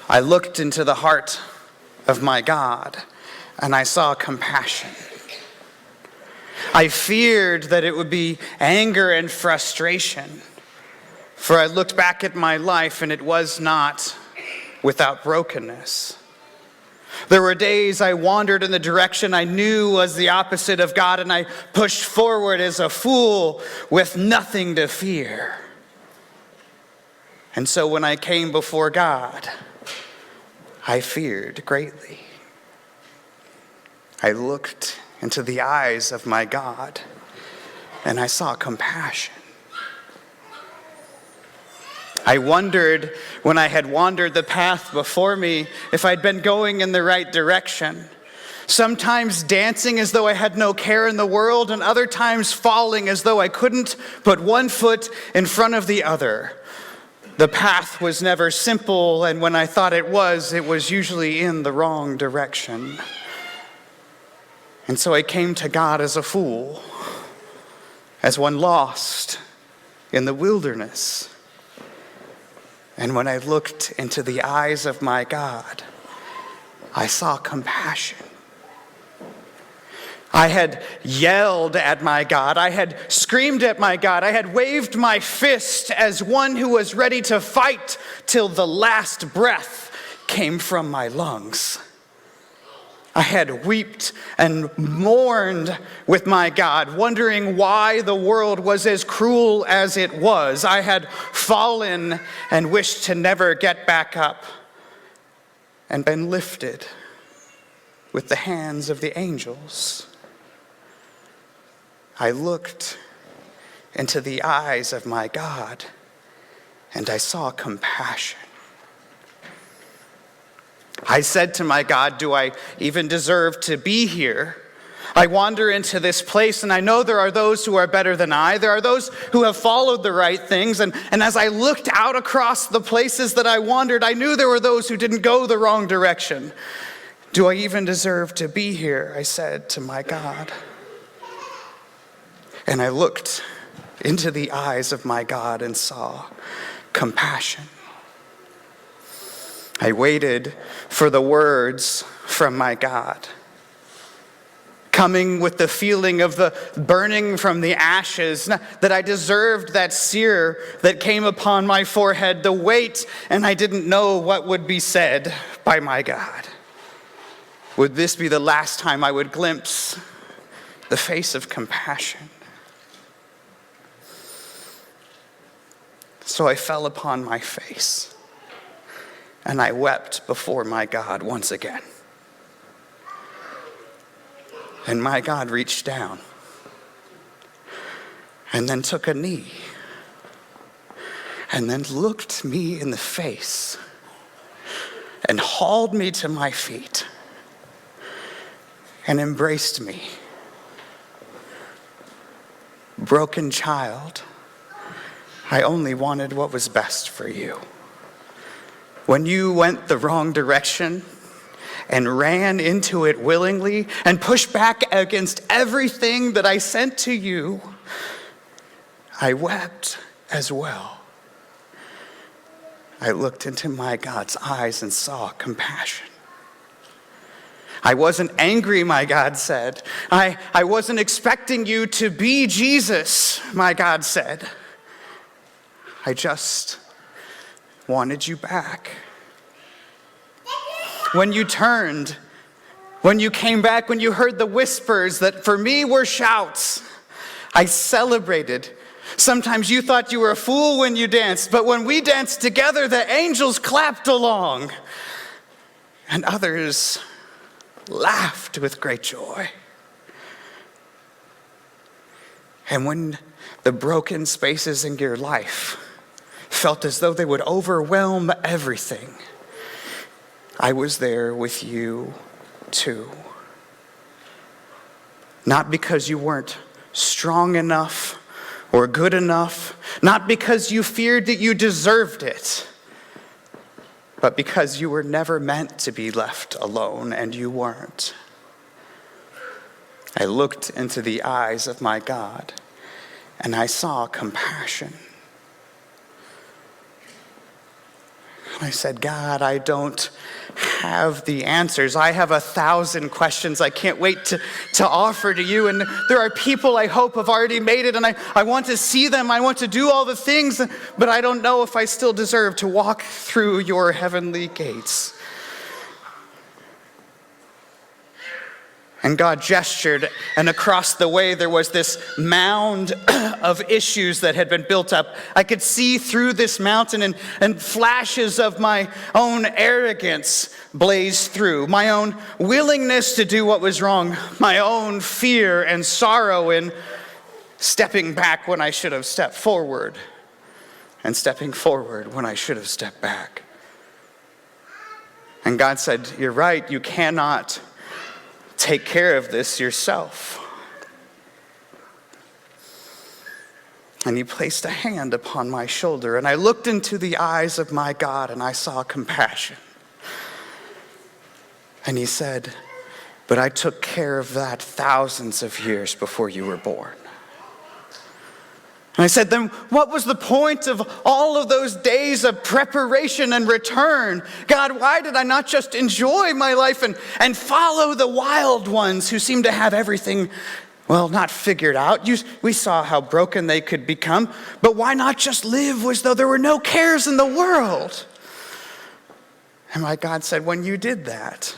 I looked into the heart of my God, and I saw compassion. I feared that it would be anger and frustration, for I looked back at my life, and it was not without brokenness. There were days I wandered in the direction I knew was the opposite of God, and I pushed forward as a fool with nothing to fear. And so when I came before God, I feared greatly. I looked into the eyes of my God, and I saw compassion. I wondered, when I had wandered the path before me, if I'd been going in the right direction. Sometimes dancing as though I had no care in the world, and other times falling as though I couldn't put one foot in front of the other. The path was never simple, and when I thought it was usually in the wrong direction. And so I came to God as a fool, as one lost in the wilderness. And when I looked into the eyes of my God, I saw compassion. I had yelled at my God. I had screamed at my God. I had waved my fist as one who was ready to fight till the last breath came from my lungs. I had wept and mourned with my God, wondering why the world was as cruel as it was. I had fallen and wished to never get back up, and been lifted with the hands of the angels. I looked into the eyes of my God, and I saw compassion. I said to my God, do I even deserve to be here? I wander into this place, and I know there are those who are better than I. There are those who have followed the right things. And as I looked out across the places that I wandered, I knew there were those who didn't go the wrong direction. Do I even deserve to be here? I said to my God. And I looked into the eyes of my God and saw compassion. I waited for the words from my God, coming with the feeling of the burning from the ashes, that I deserved that sear that came upon my forehead, the weight, and I didn't know what would be said by my God. Would this be the last time I would glimpse the face of compassion? So I fell upon my face, and I wept before my God once again. And my God reached down and then took a knee and then looked me in the face and hauled me to my feet and embraced me. Broken child, I only wanted what was best for you. When you went the wrong direction and ran into it willingly and pushed back against everything that I sent to you, I wept as well. I looked into my God's eyes and saw compassion. I wasn't angry, my God said. I wasn't expecting you to be Jesus, my God said. I just wanted you back. When you turned, when you came back, when you heard the whispers that for me were shouts, I celebrated. Sometimes you thought you were a fool when you danced, but when we danced together, the angels clapped along, and others laughed with great joy. And when the broken spaces in your life felt as though they would overwhelm everything, I was there with you too. Not because you weren't strong enough or good enough, not because you feared that you deserved it, but because you were never meant to be left alone, and you weren't. I looked into the eyes of my God, and I saw compassion. I said, God, I don't have the answers. I have 1,000 questions I can't wait to offer to you. And there are people I hope have already made it, and I want to see them. I want to do all the things, but I don't know if I still deserve to walk through your heavenly gates. And God gestured, and across the way there was this mound of issues that had been built up. I could see through this mountain, and flashes of my own arrogance blazed through, my own willingness to do what was wrong, my own fear and sorrow in stepping back when I should have stepped forward, and stepping forward when I should have stepped back. And God said, you're right, you cannot take care of this yourself. And he placed a hand upon my shoulder, and I looked into the eyes of my God, and I saw compassion. And he said, but I took care of that thousands of years before you were born. And I said, then what was the point of all of those days of preparation and return? God, why did I not just enjoy my life and follow the wild ones who seem to have everything, well, not figured out? We saw how broken they could become, but why not just live as though there were no cares in the world? And my God said, when you did that,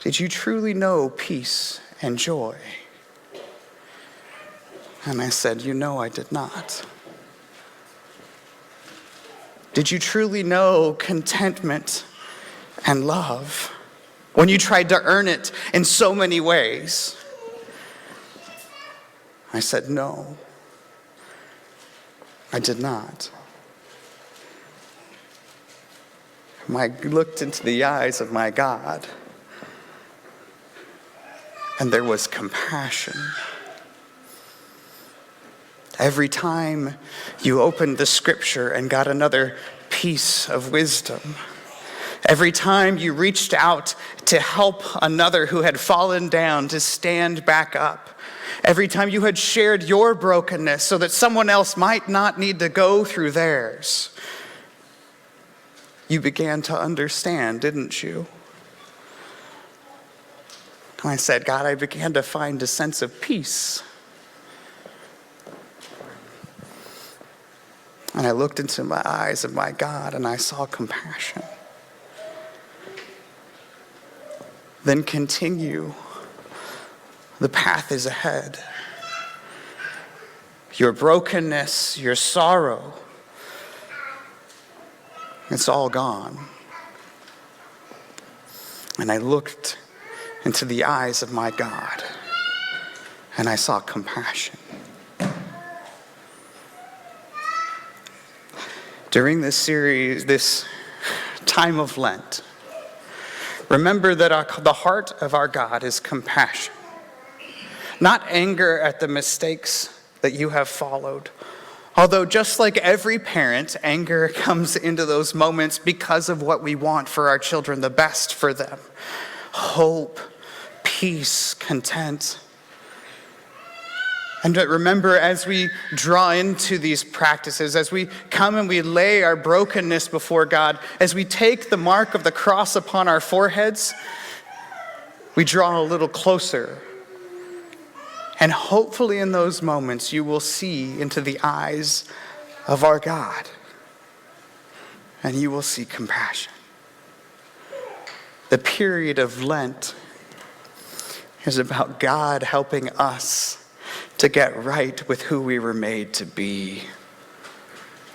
did you truly know peace and joy? And I said, I did not. Did you truly know contentment and love when you tried to earn it in so many ways? I said, no, I did not. I looked into the eyes of my God, and there was compassion. Every time you opened the scripture and got another piece of wisdom, every time you reached out to help another who had fallen down to stand back up, every time you had shared your brokenness so that someone else might not need to go through theirs, you began to understand, didn't you? And I said, God, I began to find a sense of peace. And I looked into my eyes of my God, and I saw compassion. Then continue. The path is ahead. Your brokenness, your sorrow, it's all gone. And I looked into the eyes of my God, and I saw compassion. During this series, this time of Lent, remember that the heart of our God is compassion. Not anger at the mistakes that you have followed. Although just like every parent, anger comes into those moments because of what we want for our children, the best for them. Hope, peace, content. And remember, as we draw into these practices, as we come and we lay our brokenness before God, as we take the mark of the cross upon our foreheads, we draw a little closer. And hopefully in those moments, you will see into the eyes of our God, and you will see compassion. The period of Lent is about God helping us to get right with who we were made to be,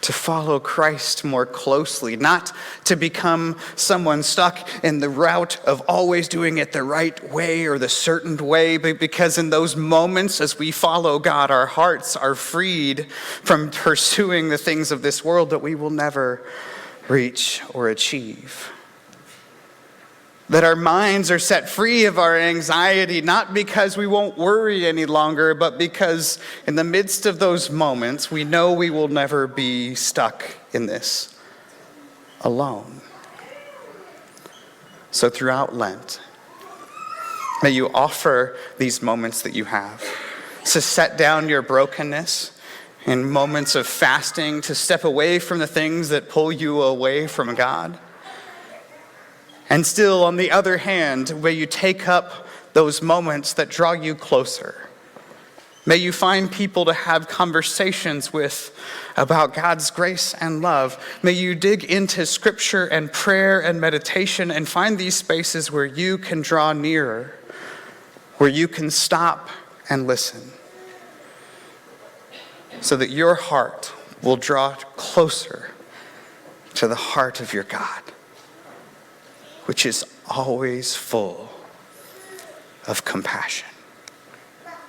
to follow Christ more closely, not to become someone stuck in the route of always doing it the right way or the certain way, but because in those moments as we follow God, our hearts are freed from pursuing the things of this world that we will never reach or achieve. That our minds are set free of our anxiety, not because we won't worry any longer, but because in the midst of those moments, we know we will never be stuck in this alone. So throughout Lent, may you offer these moments that you have to set down your brokenness in moments of fasting to step away from the things that pull you away from God. And still, on the other hand, may you take up those moments that draw you closer. May you find people to have conversations with about God's grace and love. May you dig into scripture and prayer and meditation and find these spaces where you can draw nearer, where you can stop and listen, so that your heart will draw closer to the heart of your God, which is always full of compassion.